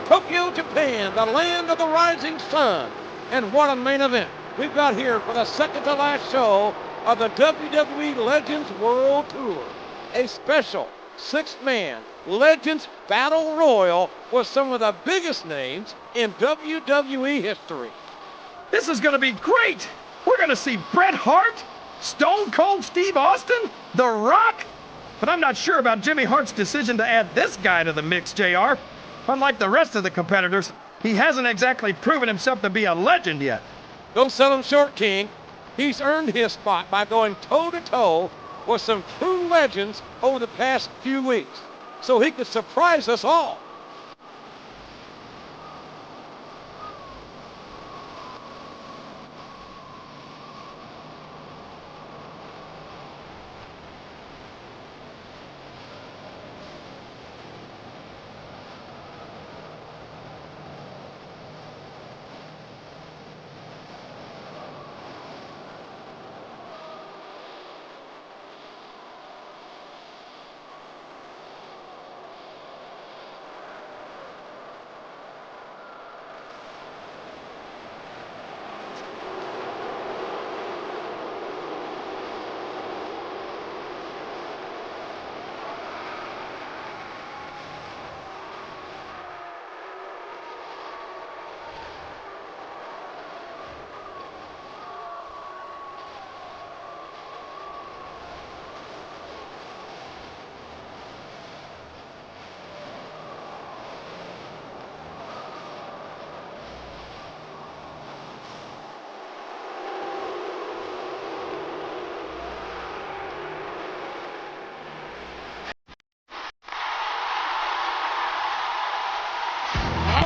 Tokyo, Japan, the land of the rising sun. And what a main event we've got here for the second to last show of the WWE Legends World Tour. A special six-man Legends Battle Royal with some of the biggest names in WWE history. This is going to be great. We're going to see Bret Hart, Stone Cold Steve Austin, The Rock. But I'm not sure about Jimmy Hart's decision to add this guy to the mix, JR. Unlike the rest of the competitors, he hasn't exactly proven himself to be a legend yet. Don't sell him short, King. He's earned his spot by going toe-to-toe with some true legends over the past few weeks, so he could surprise us all.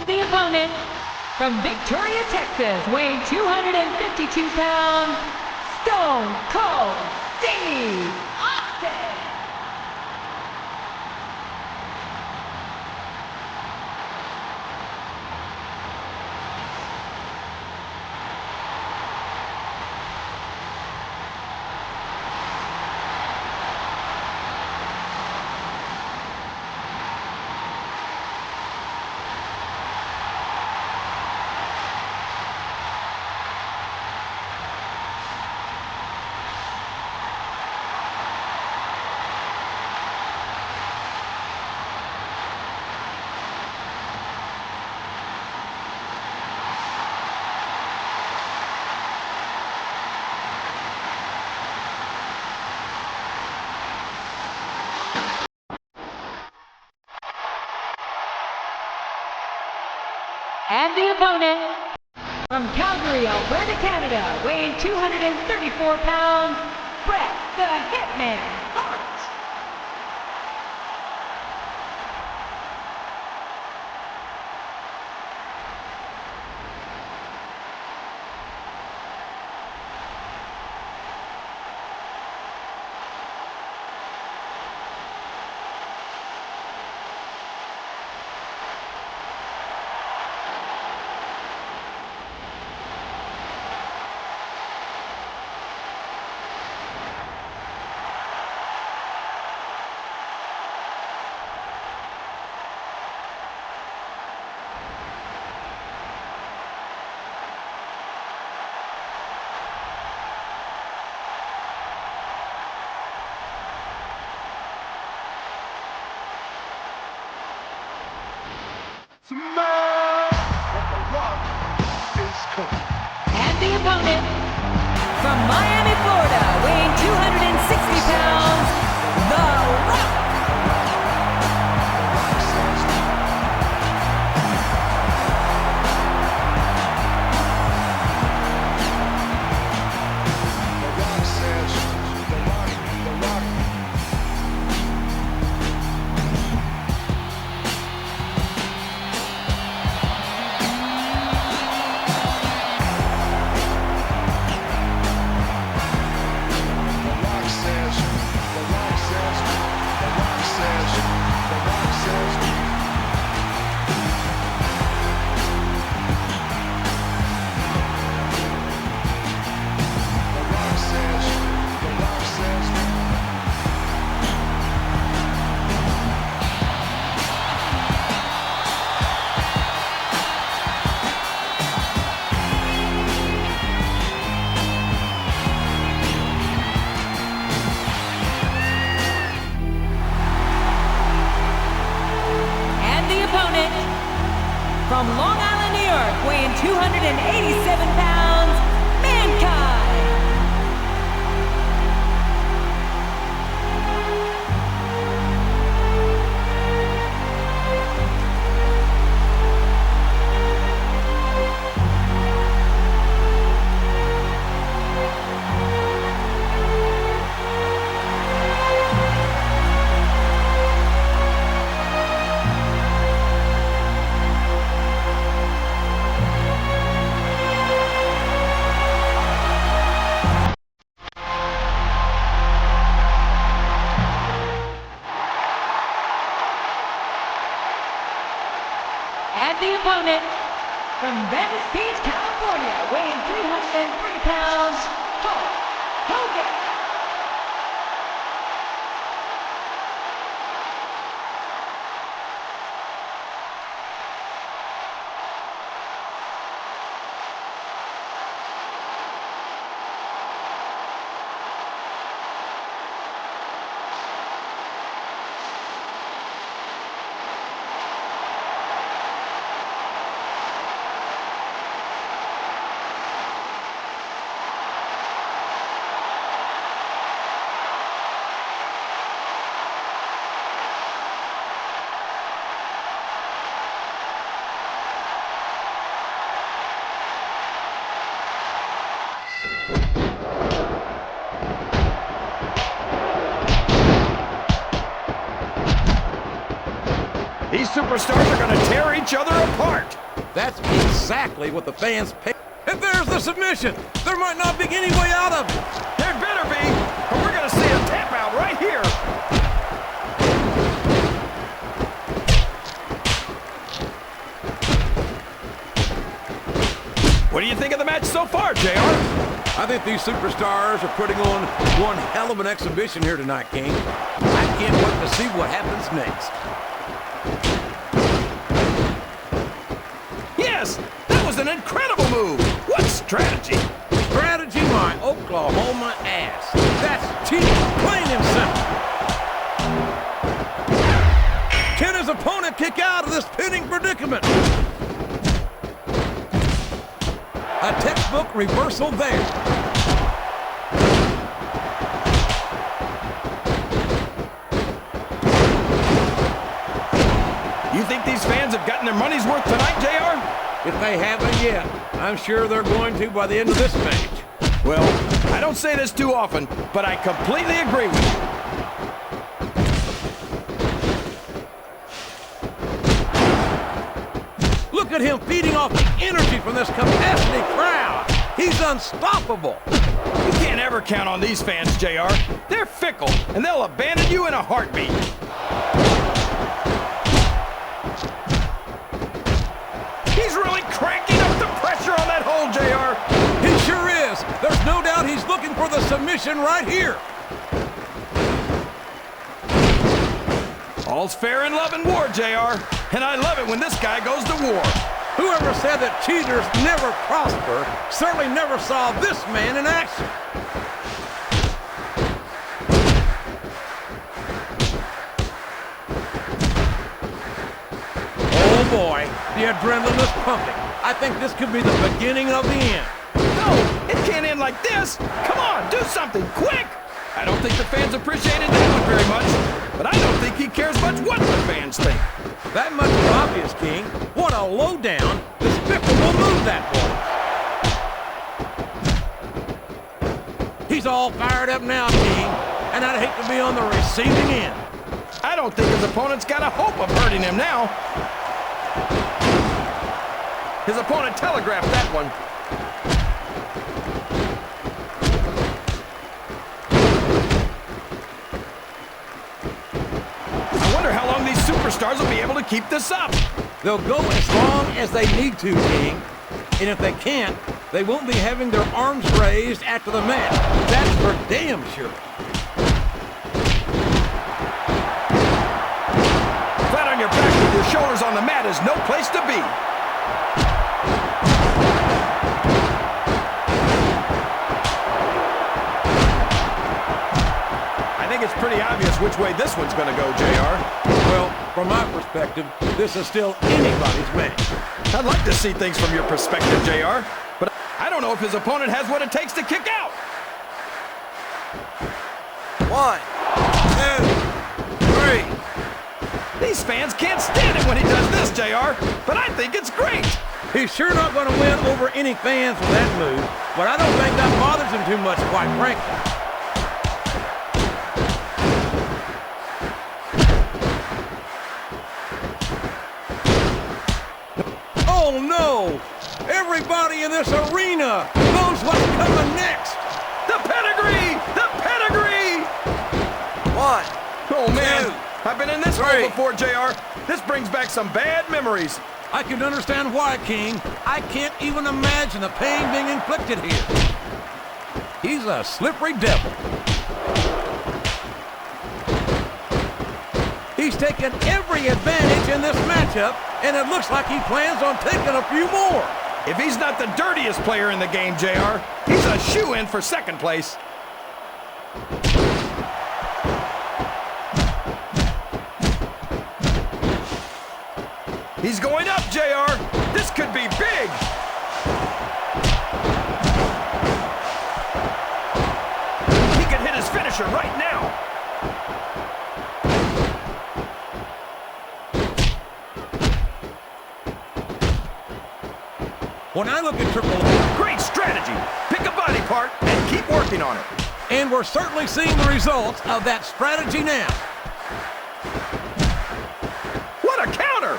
The opponent, from Victoria, Texas, weighing 252 pounds, Stone Cold Steve Austin. And the opponent, from Calgary, Alberta, Canada, weighing 234 pounds, Bret the Hitman Hart. And the opponent, from Miami, Florida, weighing 260 pounds, The Rock. from Long Island, New York, weighing 287 pounds, Mankind. And the opponent from Backstage, California, weighing 303 pounds, Hulk Hogan. These superstars are going to tear each other apart. That's exactly what the fans pay. If there's the submission, there might not be any way out of it. There better be, or we're going to see a tap out right here. What do you think of the match so far, JR? I think these superstars are putting on one hell of an exhibition here tonight, King. I can't wait to see what happens next. Yes, that was an incredible move. What strategy? Strategy, my Oklahoma ass. That's cheap, plain and simple. Can his opponent kick out of this pinning predicament? A textbook reversal there. You think these fans have gotten their money's worth tonight, JR? If they haven't yet, I'm sure they're going to by the end of this match. Well, I don't say this too often, but I completely agree with you. Look at him feeding off the energy from this capacity crowd. He's unstoppable. You can't ever count on these fans, JR. They're fickle, and they'll abandon you in a heartbeat. He's really cranking up the pressure on that hole, JR. He sure is. There's no doubt he's looking for the submission right here. All's fair in love and war, JR. And I love it when this guy goes to war. Whoever said that cheaters never prosper certainly never saw this man in action. Oh boy, the adrenaline is pumping. I think this could be the beginning of the end. No, it can't end like this. Come on, do something, quick! I don't think the fans appreciated that one very much, but I don't think he cares much what the fans think. That much is obvious, King. What a low-down, despicable move that was. He's all fired up now, King, and I'd hate to be on the receiving end. I don't think his opponent's got a hope of hurting him now. His opponent telegraphed that one. Superstars will be able to keep this up. They'll go as long as they need to, King. And if they can't, they won't be having their arms raised after the match. That's for damn sure. Flat on your back with your shoulders on the mat is no place to be. I think it's pretty obvious which way this one's going to go, JR. Well, from my perspective, this is still anybody's match. I'd like to see things from your perspective, JR, but I don't know if his opponent has what it takes to kick out. 1, 2, 3. These fans can't stand it when he does this, JR, but I think it's great. He's sure not going to win over any fans with that move, but I don't think that bothers him too much, quite frankly. Oh, no! Everybody in this arena knows what's coming next. The pedigree! The pedigree! 1. Oh, man. 2, I've been in this 3. hole before, JR. This brings back some bad memories. I can understand why, King. I can't even imagine the pain being inflicted here. He's a slippery devil. He's taken every advantage in this matchup, and it looks like he plans on taking a few more. If he's not the dirtiest player in the game, JR, he's a shoo-in for second place. He's going up, JR. This could be big. He could hit his finisher right now. When I look at Triple H, Great strategy. Pick a body part and keep working on it. and we're certainly seeing the results of that strategy now. What a counter!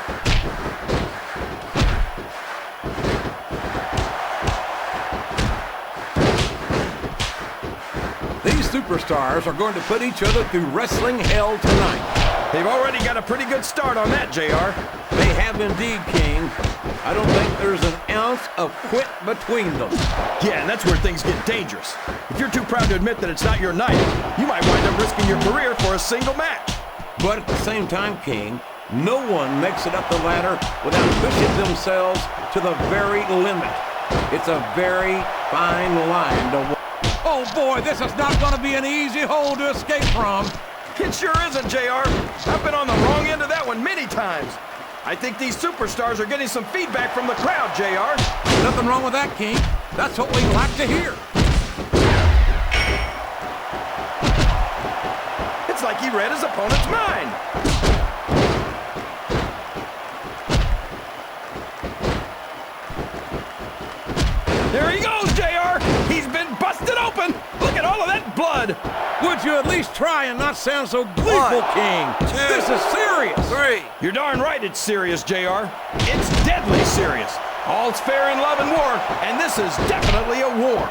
These superstars are going to put each other through wrestling hell tonight. They've already got a pretty good start on that, JR. They have indeed, King. I don't think there's an ounce of quit between them. Yeah, and that's where things get dangerous. If you're too proud to admit that it's not your night, you might wind up risking your career for a single match. But at the same time, King, no one makes it up the ladder without pushing themselves to the very limit. It's a very fine line to walk. Oh boy, this is not going to be an easy hole to escape from. It sure isn't, JR. I've been on the wrong end of that one many times. I think these superstars are getting some feedback from the crowd, JR. Nothing wrong with that, King. That's what we like to hear. It's like he read his opponent's mind. There he goes, JR. He's been busted open. Look at all of that blood. Would you at least try and not sound so gleeful, 1, King? 2, This is serious. 3. You're darn right it's serious, JR. It's deadly serious. All's fair in love and war, and this is definitely a war.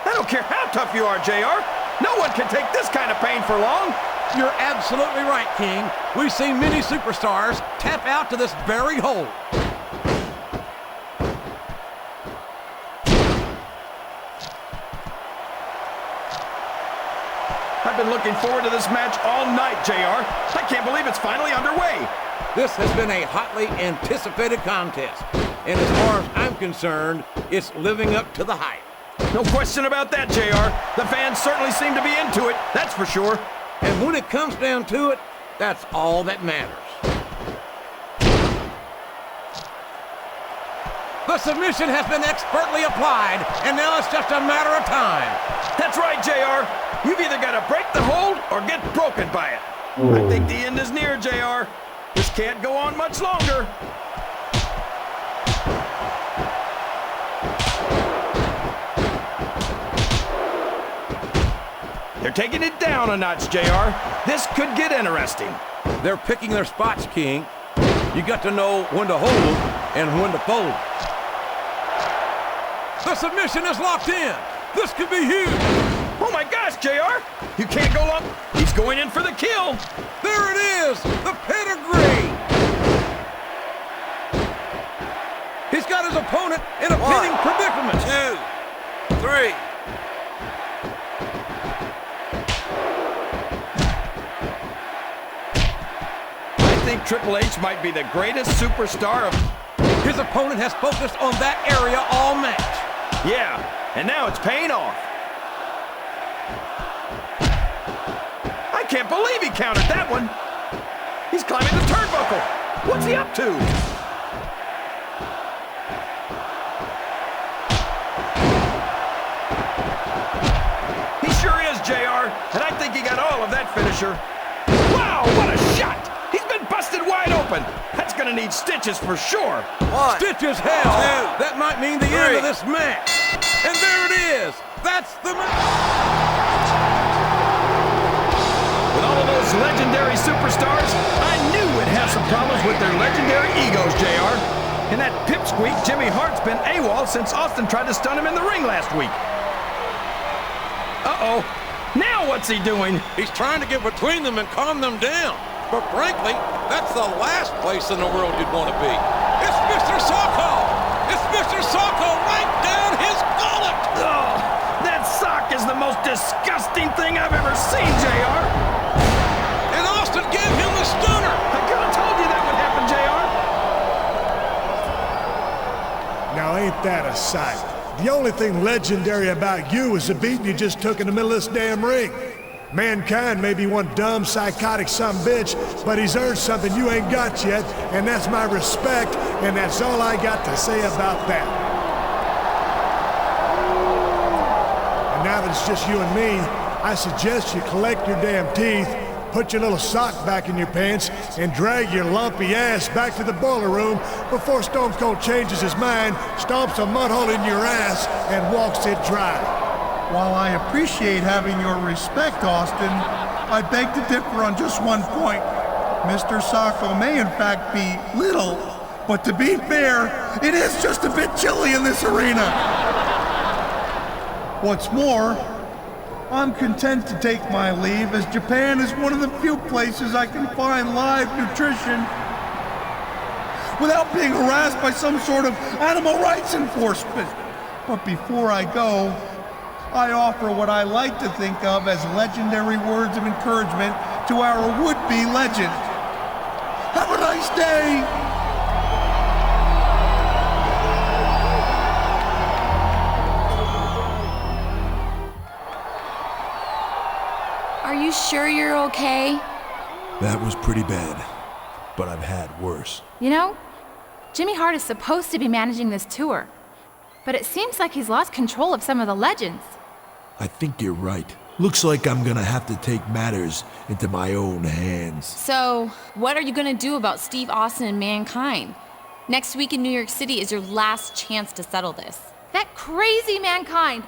I don't care how tough you are, JR. No one can take this kind of pain for long. You're absolutely right, King. We've seen many superstars tap out to this very hole. I've been looking forward to this match all night, JR. I can't believe it's finally underway. This has been a hotly anticipated contest. And as far as I'm concerned, it's living up to the hype. No question about that, JR. The fans certainly seem to be into it, that's for sure. And when it comes down to it, that's all that matters. The submission has been expertly applied, and now it's just a matter of time. That's right, JR. You've either got to break the hold or get broken by it. I think the end is near, JR. This can't go on much longer. They're taking it down a notch, JR. This could get interesting. They're picking their spots, King. You got to know when to hold them and when to fold them. The submission is locked in. This could be huge. Oh my gosh, JR! You can't go up. He's going in for the kill. There it is, the pedigree. He's got his opponent in a 1, pinning predicament. 2, 3. I think Triple H might be the greatest superstar of... His His opponent has focused on that area all match. Yeah, and now it's paying off. I can't believe he countered that one. He's climbing the turnbuckle. What's he up to? He sure is, JR, and I think he got all of that finisher. Wow, what a shot! He's been busted wide open. That's gonna need stitches for sure. 1, Stitches, hell! 2, That might mean the 3. end of this match. And there it is. That's the match. With all of those legendary superstars, I knew we'd have some problems with their legendary egos, JR. And that pipsqueak Jimmy Hart's been AWOL since Austin tried to stun him in the ring last week. Uh-oh. Now what's he doing? He's trying to get between them and calm them down. But frankly, that's the last place in the world you'd want to be. It's Mr. Socko! It's Mr. Socko right down his gullet! Oh, that sock is the most disgusting thing I've ever seen, JR. And Austin gave him the stunner! I could have told you that would happen, JR. Now ain't that a sight? The only thing legendary about you is the beating you just took in the middle of this damn ring. Mankind may be one dumb, psychotic sumbitch, but he's earned something you ain't got yet, and that's my respect, and that's all I got to say about that. And now that it's just you and me, I suggest you collect your damn teeth, put your little sock back in your pants, and drag your lumpy ass back to the boiler room before Stone Cold changes his mind, stomps a mud hole in your ass, and walks it dry. While I appreciate having your respect, Austin, I beg to differ on just one point. Mr. Socko may in fact be little, but to be fair, it is just a bit chilly in this arena. What's more, I'm content to take my leave, as Japan is one of the few places I can find live nutrition without being harassed by some sort of animal rights enforcement. But before I go, I offer what I like to think of as legendary words of encouragement to our would-be legend. Have a nice day! Are you sure you're okay? That was pretty bad, but I've had worse. You know, Jimmy Hart is supposed to be managing this tour, but it seems like he's lost control of some of the legends. I think you're right. Looks like I'm gonna have to take matters into my own hands. So, what are you gonna do about Steve Austin and Mankind? Next week in New York City is your last chance to settle this. That crazy Mankind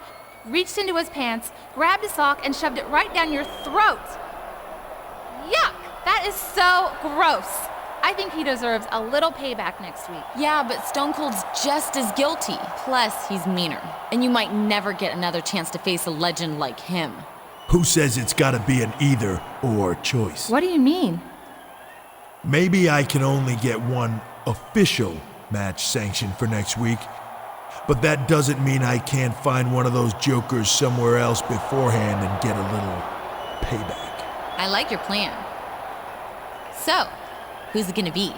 reached into his pants, grabbed a sock, and shoved it right down your throat. Yuck! That is so gross. I think he deserves a little payback next week. Yeah, but Stone Cold's just as guilty. Plus, he's meaner. And you might never get another chance to face a legend like him. Who says it's gotta be an either-or choice? What do you mean? Maybe I can only get one official match sanctioned for next week, but that doesn't mean I can't find one of those jokers somewhere else beforehand and get a little payback. I like your plan. So, who's it gonna be?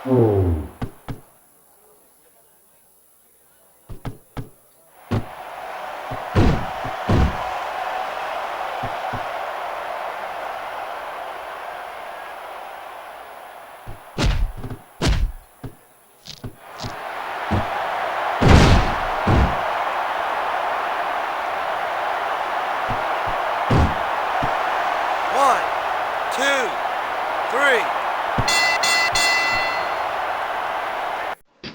One, two, three.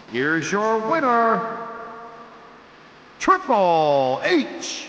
Here's your winner, Triple H.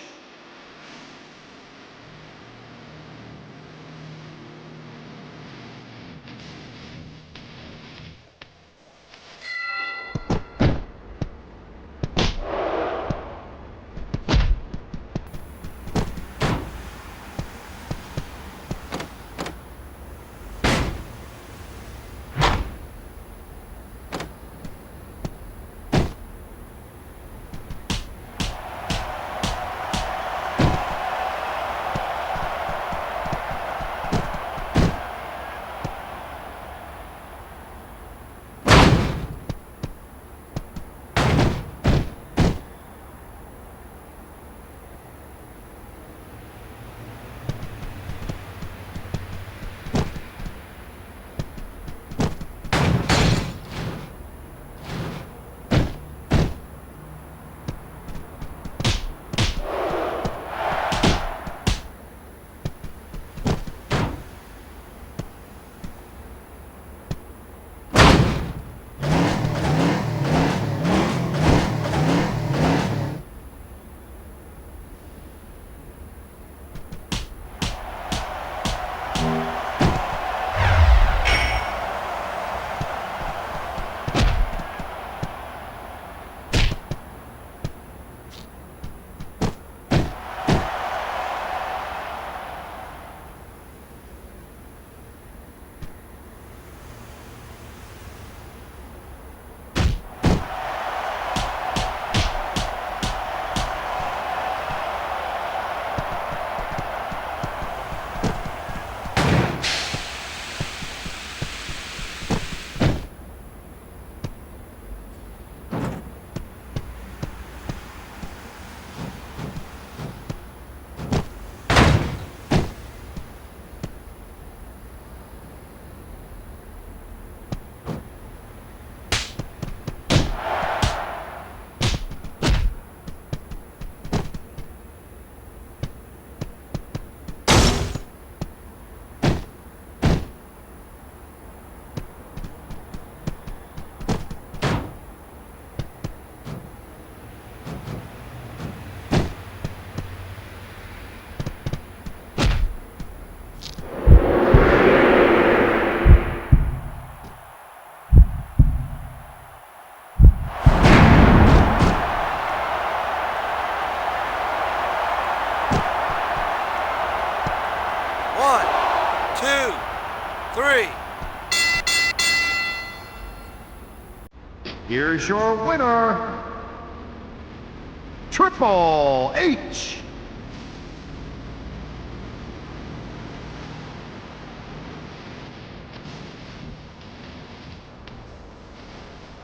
One, two, three. Here's your winner, Triple H.